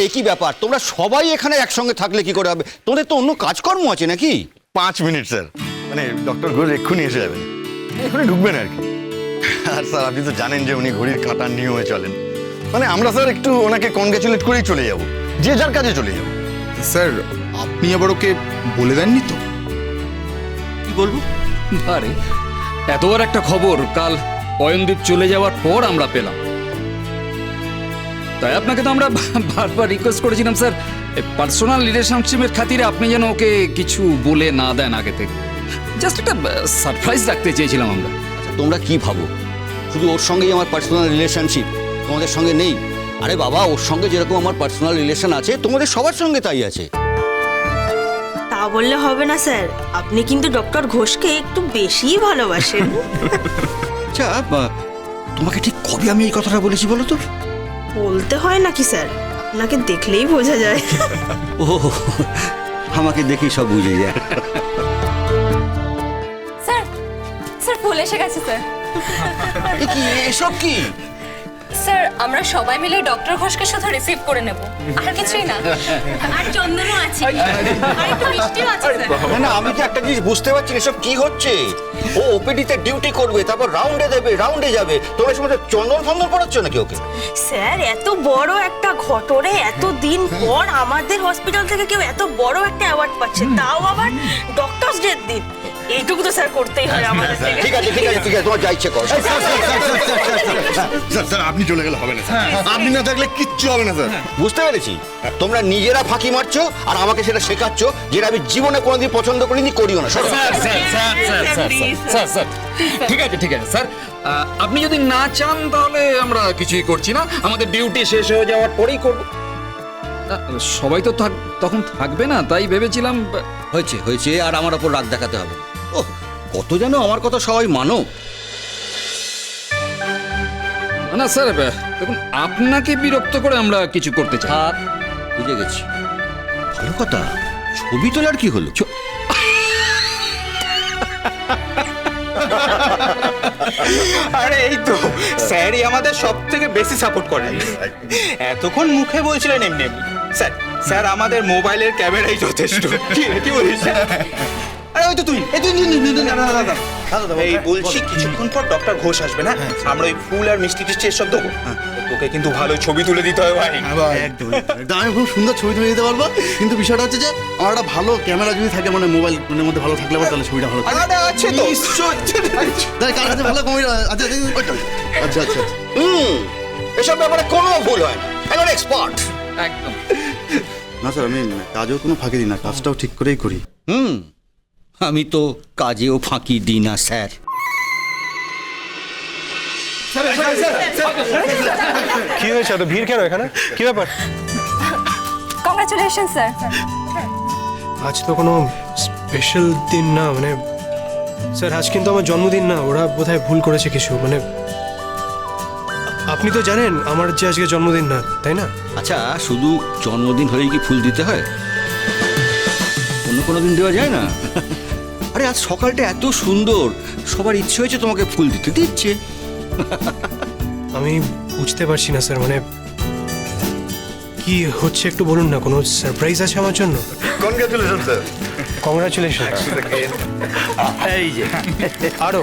একই ব্যাপার, তোমরা সবাই এখানে একসঙ্গে থাকলে কি করে হবে? তোমাদের তো অন্য কাজকর্ম আছে নাকি? 5 মিনিট স্যার, মানে ডক্টর ঘোষ এক্ষুনি এসে যাবেন, এক্ষুনি ঢুকবেন আর কি। আর স্যার আপনি তো জানেন যে উনি ঘড়ির কাঁটার নিয়মে চলেন, মানে আমরা স্যার একটু ওনাকে কনগ্রাচুলেট করেই চলে যাব, যে যার কাজে চলে যাব। স্যার আপনি আবার ওকে বলে দেননি তো? কি বলবো? আরে এত বড় একটা খবর কাল অয়নদীপ চলে যাওয়ার পর আমরা পেলাম, তাই আপনাকে তো আমরা বারবার রিকোয়েস্ট করেছিলাম স্যার, পার্সোনাল রিলেশনশিপের খাতিরে আপনি যেন ওকে কিছু বলে না দেন আগে থেকে, জাস্ট একটা সারপ্রাইজ রাখতে চেয়েছিলাম আমরা। আচ্ছা, তোমরা কি ভাবো শুধু ওর সঙ্গেই আমার পার্সোনাল রিলেশনশিপ, তোমাদের সঙ্গে নেই? আরে বাবা, ওর সঙ্গে যেরকম আমার পার্সোনাল রিলেশন আছে তোমাদের সবার সঙ্গে তাই আছে। তা বললে হবে না স্যার, আপনি কিন্তু ডক্টর ঘোষকে একটু বেশিই ভালোবাসেন। আচ্ছা, তোমাকে ঠিক কবে আমি এই কথাটা বলেছি বলো তো? বলতে হয় নাকি স্যার, আপনাকে দেখলেই বোঝা যায়। ও, আমাকে দেখি সব বুঝে যায়। স্যার স্যার ফুল এসে গেছে স্যার। এ কি, এসব কি? স্যার আমরা সবাই মিলে ডক্টর ঘোষকে শুধু রিসিভ করে নেব, আর কিছুই না। আর চন্দনও আছে, আর একটু মিষ্টিও আছে স্যার। না না, আমি তো একটা জিনিস বুঝতে পারছি না, এসব কি হচ্ছে? ও ওপিডিতে ডিউটি করবে, তারপর রাউন্ডে দেবে, রাউন্ডে যাবে, তোমরা সময় চন্দন ফন্দন পড়াচ্ছ নাকি ওকে? স্যার এত বড় একটা ঘটরে এত দিন পর আমাদের হসপিটাল থেকে কেউ এত বড় একটা অ্যাওয়ার্ড পাচ্ছে, তাও আবার ডক্টরস ডের দিন। এইটুকু তো স্যার করতেই হয় আমাদের থেকে। ঠিক আছে ঠিক আছে ঠিক আছে, তোমার যা ইচ্ছে করো। স্যার আপনি চলে গেলে হবে না স্যার, আপনি না থাকলে কিচ্ছু হবে না স্যার। বুঝতে পেরেছি, তোমরা নিজেরা ফাঁকি মারছো আর আমাকে সেটা শেখাচ্ছ, যেটা আমি জীবনে কোনোদিন পছন্দ করিনি, করিও না। সরো। স্যার ঠিক আছে ঠিক আছে স্যার, আপনি যদি না চান তাহলে আমরা কিছুই করছি না, আমাদের ডিউটি শেষ হয়ে যাওয়ার পরেই করব। সবাই তো তখন থাকবে না, তাই ভেবেছিলাম। হয়েছে হয়েছে, আর আমার ওপর রাগ দেখাতে হবে? ও, কত যেন আমার কথা সবাই মানো। না স্যার, দেখুন আপনাকে বিরক্ত করে আমরা কিছু করতে চাই। থাক, বুঝে গেছি। ভালো কথা, ছবি তোলার কি হলো? আরে এই তো স্যারই আমাদের সব থেকে বেশি সাপোর্ট করেন। এতক্ষণ মুখে বলছিলেন এমনি এমনি, স্যার স্যার আমাদের মোবাইলের ক্যামেরাই যথেষ্ট। কি বলিস? আরে ওই তো তুই, এই তুই এই বলছি কিছুক্ষণ পর ডক্টর ঘোষ আসবে না, আমরা ওই ফুল আর মিষ্টি টিষ্টি এসব দেবো, তোকে কিন্তু ভালো ছবি তুলে দিতে হবে ভাই। একদম আমি খুব সুন্দর ছবি তুলে দিতে পারবো, কিন্তু বিষয়টা হচ্ছে যে আমার একটা ভালো ক্যামেরা যদি থাকে, মানে মোবাইল ফোনের মধ্যে ভালো থাকলে তাহলে ছবিটা ভালো থাকে। আরে আছে তো তাই কার কাছে ভালো ক্যামেরা আচ্ছা আচ্ছা আচ্ছা এসব ব্যাপারে কোনো ভুল হয় না, একবার এক্সপার্ট। একদম না স্যার, আমি কাজেও কোনো ফাঁকি দিই না, কাজটাও ঠিক করেই করি। আমি তো কাজেও ফাঁকি দিই না স্যার। কি হয়েছে, এত ভিড় কেন এখানে, কি ব্যাপার? Congratulation sir. আজ তো কোনো স্পেশাল দিন না, মানে স্যার আজ কিন্তু আমার জন্মদিন না, ওরা বোধহয় ভুল করেছে কিছু, মানে আপনি তো জানেন আমার যে আজকে জন্মদিন না, তাই না? আচ্ছা, শুধু জন্মদিন হলেই কি ফুল দিতে হয়? অন্য কোনো দিন দেওয়া যায় না? আরে আজ সকালটা এত সুন্দর, সবার ইচ্ছে হয়েছে তোমাকে ফুল দিতে, দিচ্ছে। আমি বুঝতে পারছি না স্যার, মানে কি হচ্ছে একটু বলুন না, কোনো সারপ্রাইজ আছে আমার জন্য? Congratulation sir. কংগ্রাচুলেশন। এই যে আরো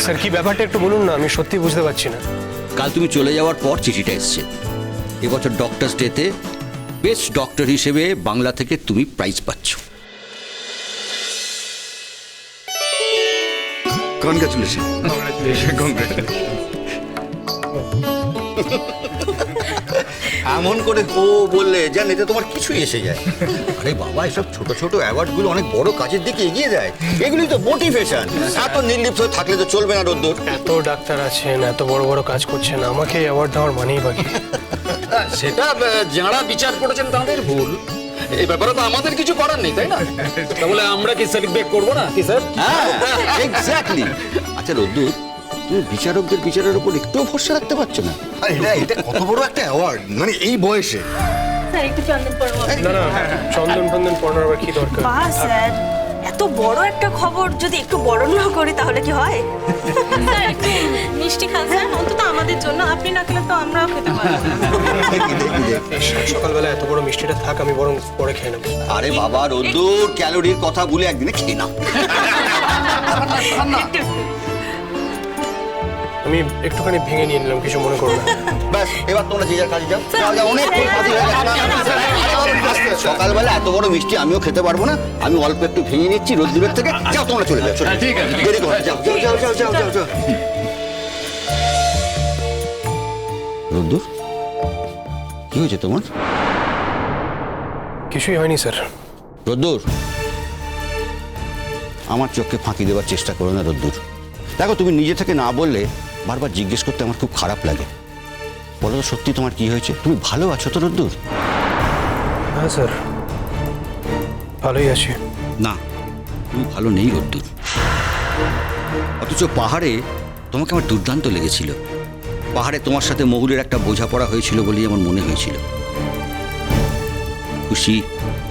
স্যার, কি ব্যাপারটা একটু বলুন না, আমি সত্যি বুঝতে পারছি না। কাল তুমি চলে যাওয়ার পর চিঠিটা এসছে, এবছর ডক্টরস ডেতে বেস্ট ডক্টর হিসেবে বাংলা থেকে তুমি প্রাইজ পাচ্ছ। কনগ্রাচুলেশন। এমন করে ও বললে যেন এতে তোমার কিছুই এসে যায়। আরে বাবা, এসব ছোট ছোট অ্যাওয়ার্ডগুলো অনেক বড় কাজের দিকে এগিয়ে যায়, এগুলি তো মোটিভেশন। এত নির্লিপ্ত থাকলে তো চলবে না রোদ্দুর। এত ডাক্তার আছেন, এত বড় বড় কাজ করছেন, আমাকে অ্যাওয়ার্ড দেওয়ার মানেই বাকি। সেটা যারা বিচার করেছেন তাদের ভুল, এই ব্যাপারে তো আমাদের কিছু করার নেই, তাই না? তাহলে আমরা কি সেলিব্রেট করবো না কি স্যার? হ্যাঁ, এক্স্যাক্টলি। আচ্ছা রোদ্দুর, তুমি বিচারকদের বিচারের উপর একটুও ভরসা রাখতে পারছো না? আর এটা কত বড় একটা অ্যাওয়ার্ড, মানে এই বয়সে। স্যার একটু চন্দন পড়বো। না না, চন্দন ফন্দন পড়ানোর আবার কি দরকার? বাহ স্যার, এত এত বড় একটা খবর যদি একটু বরণ না করি তাহলে কি হয়? স্যার একটু মিষ্টি খান স্যার, অন্তত আমাদের জন্য। আপনি না খেলে তো আমরাও খেতে পারবো না। সকালবেলা এত বড় মিষ্টিটা থাক, আমি বরং পরে খেয়ে নেবো। আরে বাবা রোদ্দুর, ক্যালোরির কথা বলে একদিনে খেয়ে নাও। আমি একটুখানি ভেঙে নিয়ে নিলাম, কিছু মনে করো না। ব্যাস, এবার তোমরা যে যার কাজে যাও। যাও, যাও, অনেক কাজে হয়ে গেছে। সকালবেলা এত বড় মিষ্টি আমিও খেতে পারবো না, আমি অল্প একটু ভেঙে নিচ্ছি রোদ্দুরের থেকে। যাও তোমরা চলে যাও, চলে যাও। ঠিক আছে, ঠিক আছে। দেরি করো না, যাও যাও যাও যাও যাও যাও যাও। রোদ্দুর, কি হয়েছে তোমার? কিছুই হয়নি স্যার। রোদ্দুর, আমার চোখকে ফাঁকি দেওয়ার চেষ্টা করো না রোদ্দুর। দেখো, তুমি নিজে থেকে না বললে বারবার জিজ্ঞেস করতে আমার খুব খারাপ লাগে। বলো তো সত্যি তোমার কি হয়েছে? তুমি ভালো আছো তো রোদ্দুর? হ্যাঁ স্যার, ভালোই আছি। না, তুমি ভালো নেই রোদ্দুর। অথচ পাহাড়ে তোমাকে আমার দুর্দান্ত লেগেছিল। পাহাড়ে তোমার সাথে মহুলের একটা বোঝাপড়া হয়েছিল বলেই আমার মনে হয়েছিল। খুশি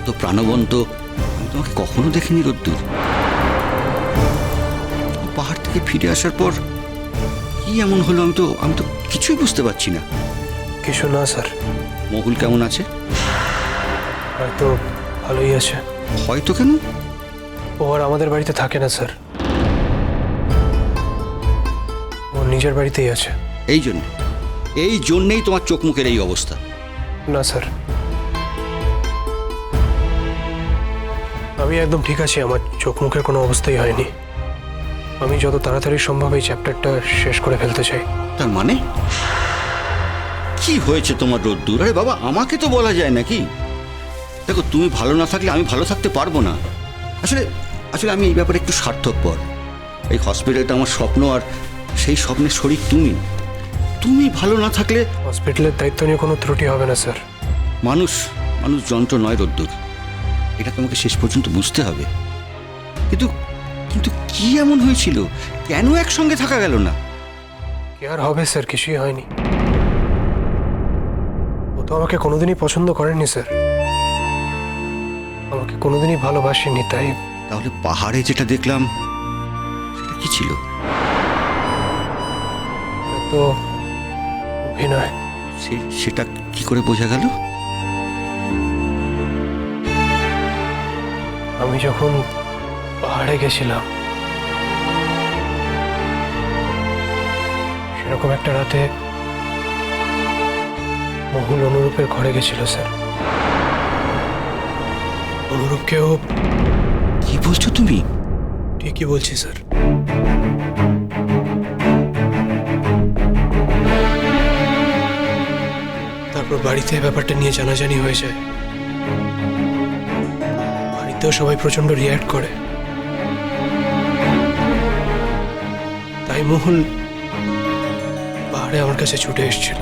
তো প্রাণবন্ত আমি তোমাকে কখনো দেখিনি রোদ্দুর। পাহাড় থেকে ফিরে আসার পর কি এমন হলো আমি তো কিছুই বুঝতে পারছি না। কিছু না স্যার, মহুল কেমন আছে? হয়তো ভালোই আছে। হয়তো কেন? ও আর আমাদের বাড়িতে থাকে না স্যার, ও নিজের বাড়িতেই আছে। এই জন্যেই তোমার চোখ মুখের এই অবস্থা। না স্যার, আমি একদম ঠিক আছি, আমার চোখ মুখের কোনো অবস্থাই হয়নি। আমি যত তাড়াতাড়ি সম্ভব এই চ্যাপ্টারটা শেষ করে ফেলতে চাই। তার মানে কি হয়েছে তোমার রোদ্দুর? আরে বাবা, আমাকে তো বলা যায় নাকি? দেখো, তুমি ভালো না থাকলে আমি ভালো থাকতে পারবো না। আসলে আমি এই ব্যাপারে একটু স্বার্থপর। এই হসপিটালটা আমার স্বপ্ন, আর সেই স্বপ্নের শরীর তুমি ভালো না থাকলে হসপিটালের দায়িত্ব নিয়ে কোনো ত্রুটি হবে না স্যার। মানুষ যন্ত্র নয় রোদ্দুর, এটা তোমাকে শেষ পর্যন্ত বুঝতে হবে। কিন্তু কি এমন হয়েছিল? কেন একসঙ্গে থাকা গেল না? কি আর হবে স্যার, কিছুই হয়নি। ও তো আমাকে কোনোদিনই পছন্দ করেনি স্যার, আমাকে কোনোদিনই ভালোবাসেনি। তাহলে পাহাড়ে যেটা দেখলাম সেটা কি ছিল? তো অভিনয়। সেটা কি করে বোঝা গেল? আমি যখন পাহাড়ে গেছিলাম সেরকম একটা রাতে মহুল অনুরূপের ঘরে গেছিল স্যার। অনুরূপকেও। কি বলছো তুমি? ঠিকই বলছি স্যার। তারপর বাড়িতে ব্যাপারটা নিয়ে জানাজানি হয়ে যায়। বাড়িতেও সবাই প্রচন্ড রিয়্যাক্ট করে। তাই মহুল পাহাড়ে আমার কাছে ছুটে এসেছিল।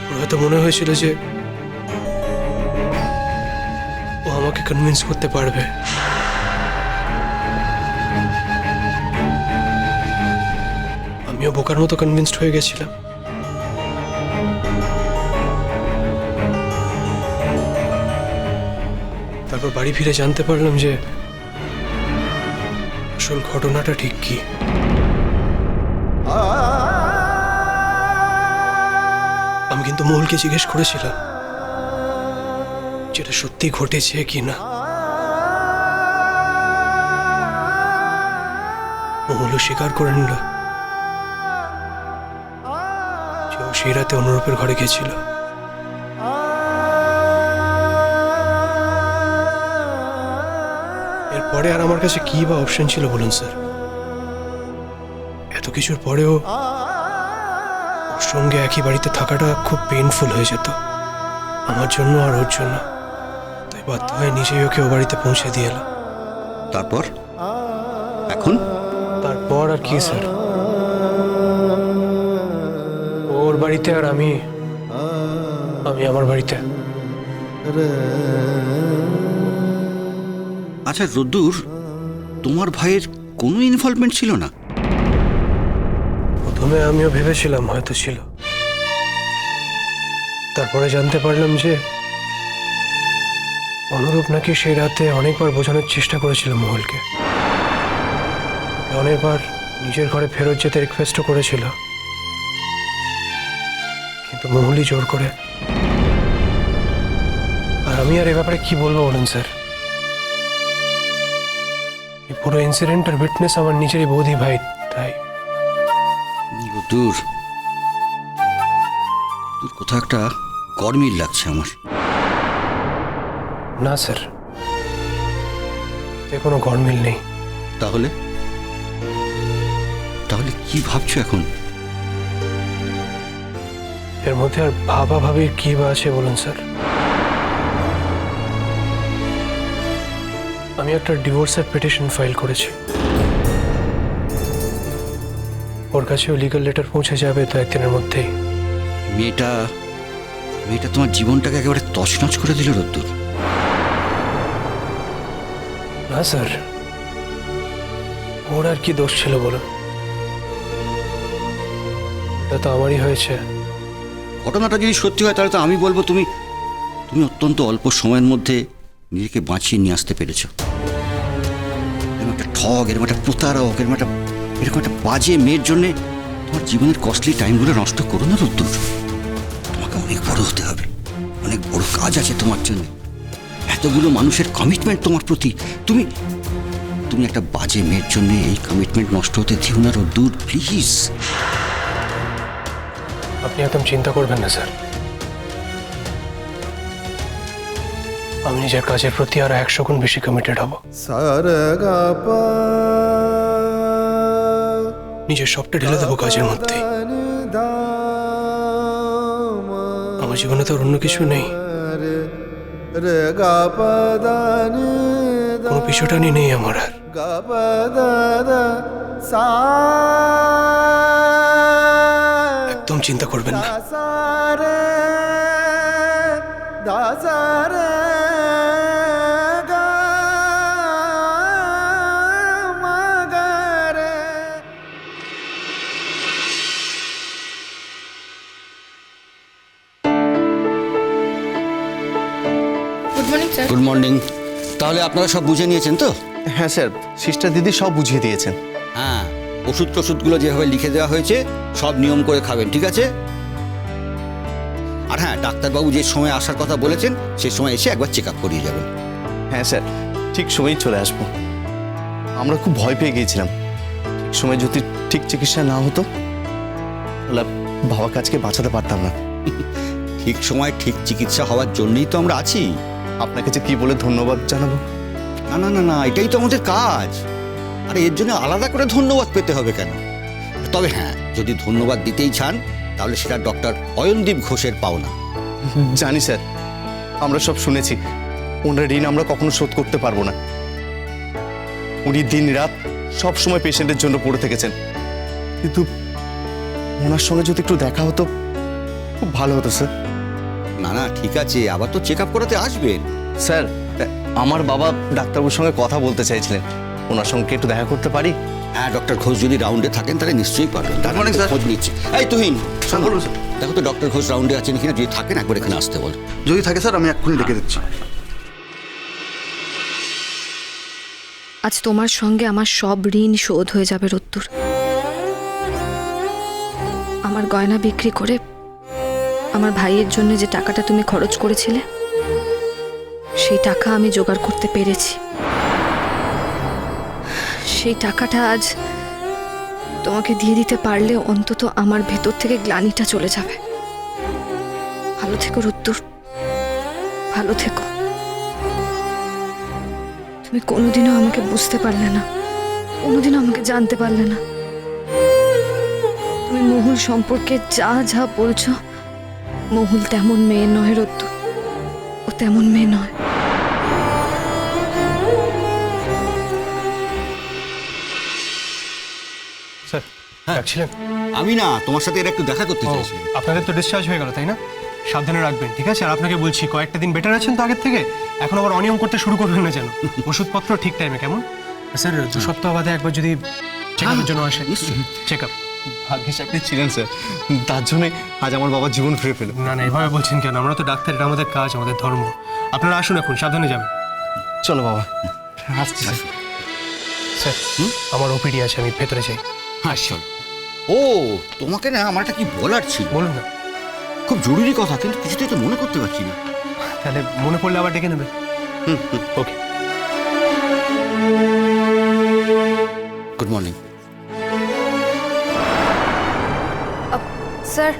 ওর হয়তো মনে হয়েছিল যে ও আমাকে কনভিন্স করতে পারবে। আমিও বোকার মতো কনভিন্সড হয়ে গেছিলাম। তারপর বাড়ি ফিরে জানতে পারলাম যে আসল ঘটনাটা ঠিক কি। আমি কিন্তু মহুলকে জিজ্ঞেস করেছিলাম যেটা সত্যি ঘটেছে কি না। মহুল স্বীকার করে নিল যে ও সেই রাতে অনুরূপের ঘরে গেছিল। এরপরে আর আমার কাছে কি বা অপশন ছিল বলুন স্যার? এত কিছুর পরেও ওর সঙ্গে একই বাড়িতে থাকাটা খুব পেইনফুল হয়ে যেত আমার জন্য আর ওর জন্য। তাই বাধ্য হয়ে নিজেই ওকে ও বাড়িতে পৌঁছে দিয়ে এলাম। তারপর এখন? তারপর আর কি স্যার, ওর বাড়িতে আর আমি আমার বাড়িতে। আচ্ছা রোদ্দুর, তোমার ভাইয়ের কোনো ইনভলভমেন্ট ছিল না? প্রথমে আমিও ভেবেছিলাম হয়তো ছিল, তারপরে জানতে পারলাম যে অনুরূপ নাকি সেই রাতে অনেকবার বোঝানোর চেষ্টা করেছিল মহুলকে, অনেকবার নিজের ঘরে ফেরত যেতে রিকোয়েস্টও করেছিল, কিন্তু মহুলই জোর করে। আর আমি আর এ ব্যাপারে কি বলবো বলুন স্যার? এই পুরো ইনসিডেন্টের উইটনেস আমার নিজেরই বৌদি ভাই, তাই দূর দূর কোথাও একটা গরমিল লাগছে আমার। না স্যার, এতে কোনো গরমিল নেই। তাহলে তাহলে কি ভাবছো এখন? এর মধ্যে আর ভাবা ভাবির কি বা আছে বলুন স্যার? আমি একটা ডিভোর্সের পিটিশন ফাইল করেছি, ওর কাছেও লিগ্যাল লেটার পৌঁছে যাবে তো একদিনের মধ্যেই। মেয়েটা মেয়েটা তোমার জীবনটাকে একেবারে তছনছ করে দিল রোদ্দুর। না স্যার, ওর আর কি দোষ ছিল বলুন? এটা তো আমারই হয়েছে। ঘটনাটা যদি সত্যি হয় তাহলে তো আমি বলবো তুমি তুমি অত্যন্ত অল্প সময়ের মধ্যে নিজেকে বাঁচিয়ে নিয়ে আসতে পেরেছ। এরকম একটা ঠগ, এরকম একটা প্রতারক, এরকম একটা বাজে মেয়ের জন্যে তোমার জীবনের কস্টলি টাইমগুলো নষ্ট করো না রোদ্দুর। তোমাকে অনেক বড় হতে হবে, অনেক বড় কাজ আছে তোমার জন্য। এতগুলো মানুষের কমিটমেন্ট তোমার প্রতি, তুমি তুমি একটা বাজে মেয়ের জন্য এই কমিটমেন্ট নষ্ট হতে দিও না রোদ্দুর, প্লিজ। আপনি একদম চিন্তা করবেন না স্যার, আমি নিজের কাজের প্রতি আরো 100 গুণ বেশি কমিটেড হব। নিজের সবটা ঢেলে দেবো কাজের মধ্যে। আমার জীবনে তো আর অন্য কিছু নেই, কোনো পিছুটানি নেই আমার আর। একদম চিন্তা করবেন না। Good morning sir. Good morning. তাহলে আপনারা সব বুঝে নিয়েছেন তো? হ্যাঁ স্যার, সিস্টার দিদি সব বুঝিয়ে দিয়েছেন। হ্যাঁ, ওষুধগুলো যেভাবে লিখে দেওয়া হয়েছে সব নিয়ম করে খাবেন, ঠিক আছে? আর হ্যাঁ, ডাক্তারবাবু যে সময় আসার কথা বলেছেন সেই সময় এসে একবার চেক আপ করিয়ে যাবেন। হ্যাঁ স্যার, ঠিক সময়ই চলে আসবো। আমরা খুব ভয় পেয়ে গিয়েছিলাম, ঠিক সময় যদি ঠিক চিকিৎসা না হতো তাহলে বাবাকে আজকে বাঁচাতে পারতাম না। ঠিক সময় ঠিক চিকিৎসা হওয়ার জন্যই তো আমরা আছি। আপনাকে যে কি বলে ধন্যবাদ জানাবো। না না না না, এটাই তো আমাদের কাজ। আর এর জন্য আলাদা করে ধন্যবাদ পেতে হবে কেন? তবে হ্যাঁ, যদি ধন্যবাদ দিতেই চান তাহলে সেটা ডক্টর অয়নদীপ ঘোষের পাওনা। জানি স্যার, আমরা সব শুনেছি। ওনার ঋণ আমরা কখনো শোধ করতে পারবো না। উনি দিন রাত সব সময় পেশেন্টের জন্য পড়ে থেকেছেন, কিন্তু ওনার সঙ্গে যদি একটু দেখা হতো খুব ভালো হতো স্যার। না না, ঠিক আছে, আবার তো চেক আপ করাতে আসবেন। স্যার, আমার বাবা ডাক্তারবাবুর সঙ্গে কথা বলতে চাইছিলেন, ওনার সঙ্গে একটু দেখা করতে পারি? হ্যাঁ, ডক্টর ঘোষ যদি রাউন্ডে থাকেন তাহলে নিশ্চয়ই পারবেন। তার মানে খোঁজ নিচ্ছে। এই তুহিন, শোনো, দেখো তো ডক্টর ঘোষ রাউন্ডে আছেন কিনা, যদি থাকেন একবার এখানে আসতে বল। যদি থাকে স্যার আমি এক্ষুনি ডেকে দিচ্ছি। আজ তোমার সঙ্গে আমার সব ঋণ শোধ হয়ে যাবে রোদ্দুর। আমার গয়না বিক্রি করে আমার ভাইয়ের জন্য যে টাকাটা তুমি খরচ করেছিলে সেই টাকা আমি জোগাড় করতে পেরেছি। সেই টাকাটা আজ তোমাকে দিয়ে দিতে পারলে অন্তত আমার ভেতর থেকে গ্লানিটা চলে যাবে। ভালো থেকো রোদ্দুর, ভালো থেকো। তুমি কোনোদিনও আমাকে বুঝতে পারলে না, কোনোদিনও আমাকে জানতে পারলে না। তুমি মহুল সম্পর্কে যা যা বলছো, মহুল তেমন মেয়ে নয় রোদ্দুর, ও তেমন মেয়ে নয়। স্যার, ডাকছিলেন? আমি না, তোমার সাথে এর একটু দেখা করতে ও, চাইছি। আপনাদের তো ডিসচার্জ হয়ে গেল তাই না? সাবধানে রাখবেন, ঠিক আছে? আর আপনাকে বলছি কয়েকটা দিন বেটার আছেন তো আগের থেকে, এখন আবার অনিয়ম করতে শুরু করবেন না যেন। ওষুধপত্র ঠিক টাইমে, কেমন? স্যার 2 সপ্তাহ বাদে একবার যদি চেক আপের জন্য আসে। নিশ্চয়ই। চেক আপ ভাগ্যিস আপনি ছিলেন স্যার, তার জন্যে আজ আমার বাবা জীবন ফিরে পেল। না না, এভাবে বলছেন কেন? আমরা তো ডাক্তার, এটা আমাদের কাজ, আমাদের ধর্ম। আপনারা আসুন এখন, সাবধানে যাবেন। চলো বাবা, আসছি স্যার। স্যার, আমার ওপিডি আছে, আমি ভেতরে যাই। হ্যাঁ চল। ও তোমাকে না আমার একটা কি বলার ছিল, বলুন না। খুব জরুরি কথা, কিন্তু কিছুতেই তো মনে করতে পারছি না। তাহলে মনে পড়লে আবার ডেকে নেবে। ওকে। Good morning. স্যার,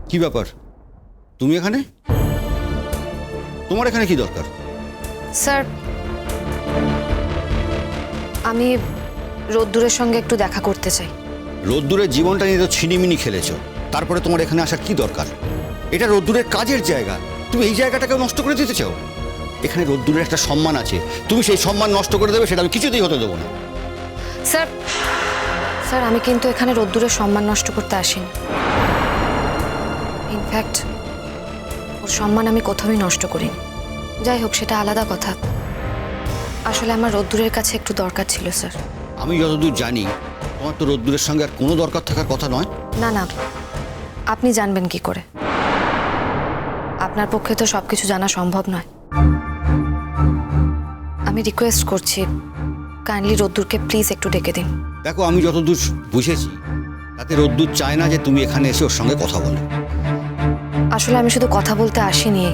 কি ব্যাপার, তুমি এখানে? তোমার এখানে কি দরকার? স্যার আমি রোদ্দুরের সঙ্গে একটু দেখা করতে চাই। রোদ্দুরের জীবনটা নিয়ে তো ছিনিমিনি খেলেছো, তারপরে তোমার এখানে আসার কি দরকার? এটা রোদ্দুরের কাজের জায়গা, তুমি এই জায়গাটাকেও নষ্ট করে দিতে চাও? এখানে রোদ্দুরের একটা সম্মান আছে, তুমি সেই সম্মান নষ্ট করে দেবে, সেটা আমি কিছুতেই হতে দেবো না। স্যার স্যার আমি কিন্তু এখানে রোদ্দুরের সম্মান নষ্ট করতে আসিনি। ইনফ্যাক্ট ওর সম্মান আমি কোথাওই নষ্ট করিনি। যাই হোক, সেটা আলাদা কথা। আসলে আমার রোদ্দুরের কাছে একটু দরকার ছিল স্যার। আমি যতদূর জানি তোমার তো রোদ্দুরের সঙ্গে আর কোনো দরকার থাকার কথা নয়। না না, আপনি জানবেন কি করে? আপনার পক্ষে তো সব কিছু জানা সম্ভব নয়। আমি রিকোয়েস্ট করছি, কাইন্ডলি রোদ্দুরকে প্লিজ একটু ডেকে দিন। দেখো, আমি যতদূর বুঝেছি তাতে রোদ্দুর চায় না যে তুমি এখানে এসে ওর সঙ্গে কথা বলো। আসলে আমি শুধু কথা বলতে আসিনি,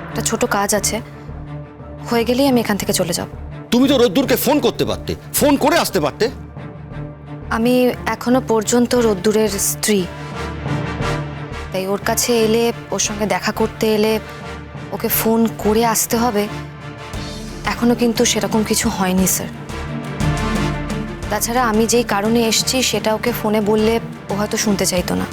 একটা ছোট কাজ আছে, হয়ে গেলেই আমি এখান থেকে চলে যাব। তুমি তো রোদ্দুরকে ফোন করতে পারতে, ফোন করে আসতে পারতে। আমি এখনো পর্যন্ত রোদ্দুরের স্ত্রী, তাই ওর কাছে এলে, ওর সঙ্গে দেখা করতে এলে ওকে ফোন করে আসতে হবে, এখনো কিন্তু সেরকম কিছু হয়নি স্যার। তাছাড়া আমি যেই কারণে এসেছি সেটা ওকে ফোনে বললে ও হয়তো শুনতে চাইতো না।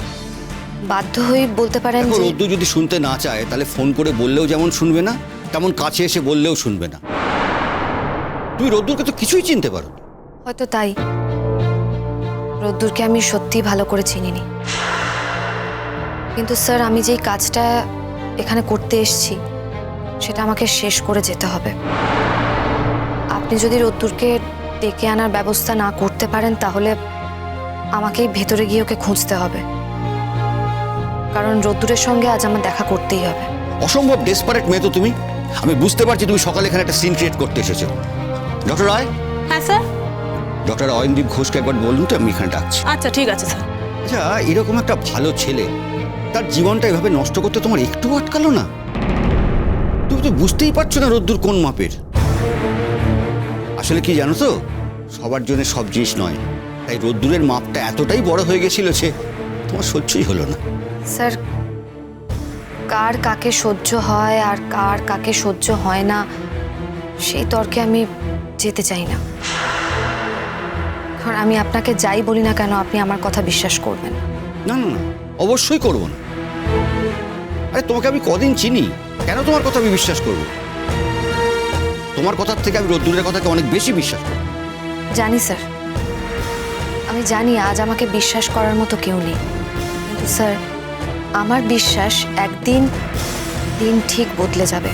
বাধ্য হয়ে বলতে পারেন দেখো, যে রোদ্দুর যদি শুনতে না চায় তাহলে ফোন করে বললেও যেমন শুনবে না, তেমন কাছে এসে বললেও শুনবে না। তুমি রোদ্দুরকে তো কিছুই চিনতে পারো। হয়তো তাই রোদ্দুরকে আমি সত্যি ভালো করে চিনিনি। কিন্তু স্যার, আমি যেই কাজটা এখানে করতে এসেছি সেটা আমাকে শেষ করে যেতে হবে। আপনি যদি রোদ্দুরকে ডেকে আনার ব্যবস্থা না করতে পারেন তাহলে আমাকেই ভেতরে গিয়ে ওকে খুঁজতে হবে, কারণ রোদ্দুরের সঙ্গে আজ আমার দেখা করতেই হবে। অসম্ভব ডেসপারেট মেয়ে তো তুমি। আমি বুঝতে পারছি তুমি সকালে এখানে একটা সিন ক্রিয়েট করতে এসেছো। ডক্টর রায়। হ্যাঁ স্যার। ডক্টর অয়নদীপ ঘোষকে একবার বলুন তো, আমি এখানে ডাকছি। আচ্ছা ঠিক আছে স্যার। আচ্ছা, এরকম একটা ভালো ছেলে, তার জীবনটা এভাবে নষ্ট করতে তোমার একটু আটকালো না? তুমি তো বুঝতেই পারছো না রোদ্দুর কোন মাপের। আসলে কি জানো তো, সবার জন্য সব জিনিস নয়, তাই রোদ্দুরের মাপটা এতটাই বড় হয়ে গেছিল সে তোমার সহ্যই হলো না। স্যার, কার কাকে সহ্য হয় আর কার কাকে সহ্য হয় না সেই তর্কে আমি যেতে চাই না। কারণ আমি আপনাকে যাই বলি না কেন আপনি আমার কথা বিশ্বাস করবেন। না না না, অবশ্যই করবো না। আরে তোমাকে আমি কদিন চিনি, কেন তোমার কথা আমি বিশ্বাস করবো? তোমার কথার থেকে আমি রোদ্দুরের কথাকে অনেক বেশি বিশ্বাস করি। জানি স্যার, আমি জানি আজ আমাকে বিশ্বাস করার মতো কেউ নেই, কিন্তু স্যার আমার বিশ্বাস একদিন দিন ঠিক বদলে যাবে।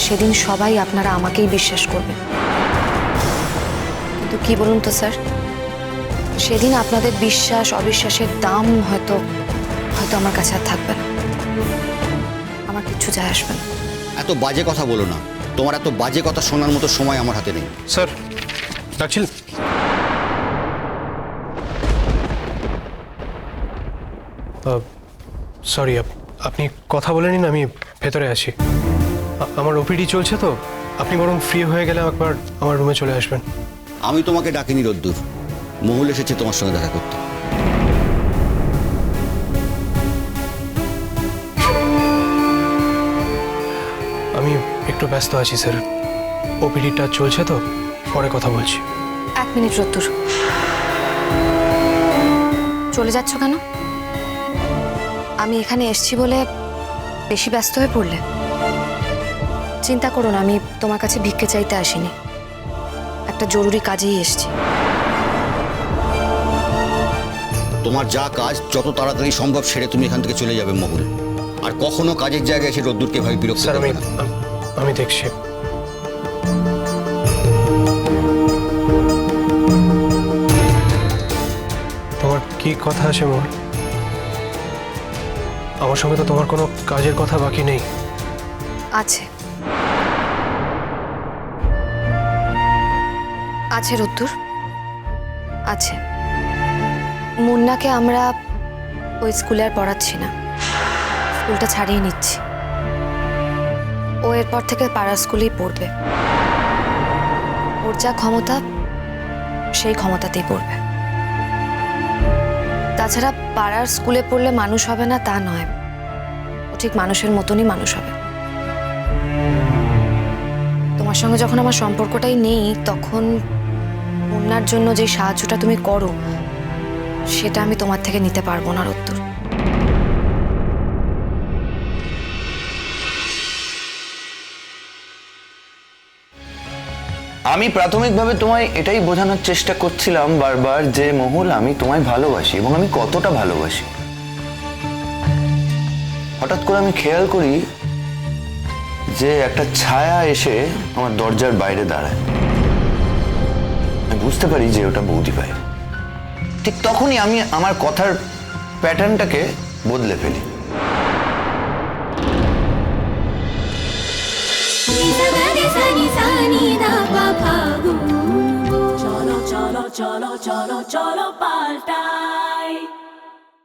সেদিন সবাই আপনারা আমাকেই বিশ্বাস করবেন। কিন্তু কি বলুন তো স্যার, সেদিন আপনাদের বিশ্বাস অবিশ্বাসের দাম হয়তো হয়তো আমার কাছে আর থাকবে না। আমার কিচ্ছু যায় আসবে না। এত বাজে কথা বলো না, তোমার এত বাজে কথা শোনার মতো সময় আমার হাতে নেই। স্যার, ডাকছিলেন? সরি, আপনি কথা বলে নিন, আমি ভেতরে আছি। আমার ওপিডি চলছে তো, আপনি বরং ফ্রি হয়ে গেলে একবার আমার রুমে চলে আসবেন। আমি তোমাকে ডাকিনি রোদ্দুর, মহুল এসেছে তোমার সঙ্গে দেখা করতে। আমি একটু ব্যস্ত আছি স্যার, ওপিডিটা চলছে তো, পরে কথা বলছি। 1 মিনিট রোদ্দুর, চলে যাচ্ছ কেন? আমি এখানে এসছি বলে বেশি ব্যস্ত হয়ে পড়লে? চিন্তা করো না, আমি তোমার কাছে ভিক্ষে চাইতে আসিনি, একটা জরুরি কাজেই এসছি। তোমার যা কাজ যত তাড়াতাড়ি সম্ভব সেরে তুমি এখান থেকে চলে যাবে মহুল। আর কখনো কাজের জায়গায় এসে রোদ্দুরকে ভাই বিরক্ত স্যার, করবে না। আমি দেখছি। কি কথা আছে মোর? আমার সঙ্গে তো তোমার কোনো কাজের কথা বাকি নেই। আছে আছে রুদ্দুর, আছে। মুন্নাকে আমরা ওই স্কুলে আর পড়াচ্ছি না, স্কুলটা ছাড়িয়ে নিচ্ছি। ও এরপর থেকে পাড়া স্কুলেই পড়বে। ওর যা ক্ষমতা সেই ক্ষমতাতেই পড়বে। তাছাড়া পাড়ার স্কুলে পড়লে মানুষ হবে না তা নয়, ও ঠিক মানুষের মতনই মানুষ হবে। তোমার সঙ্গে যখন আমার সম্পর্কটাই নেই, তখন মুন্নার জন্য যে সাহায্যটা তুমি করো সেটা আমি তোমার থেকে নিতে পারবো না রুদ্দুর। আমি প্রাথমিকভাবে তোমায় এটাই বোঝানোর চেষ্টা করছিলাম বারবার যে মহুল, আমি তোমায় ভালোবাসি এবং আমি কতটা ভালোবাসি। হঠাৎ করে আমি খেয়াল করি যে একটা ছায়া এসে আমার দরজার বাইরে দাঁড়ায়। আমি বুঝতে পারি যে ওটা বৌদি ভাই। ঠিক তখনই আমি আমার কথার প্যাটার্নটাকে বদলে ফেলি। চলো চলো চলো চলো চলো পাল্টা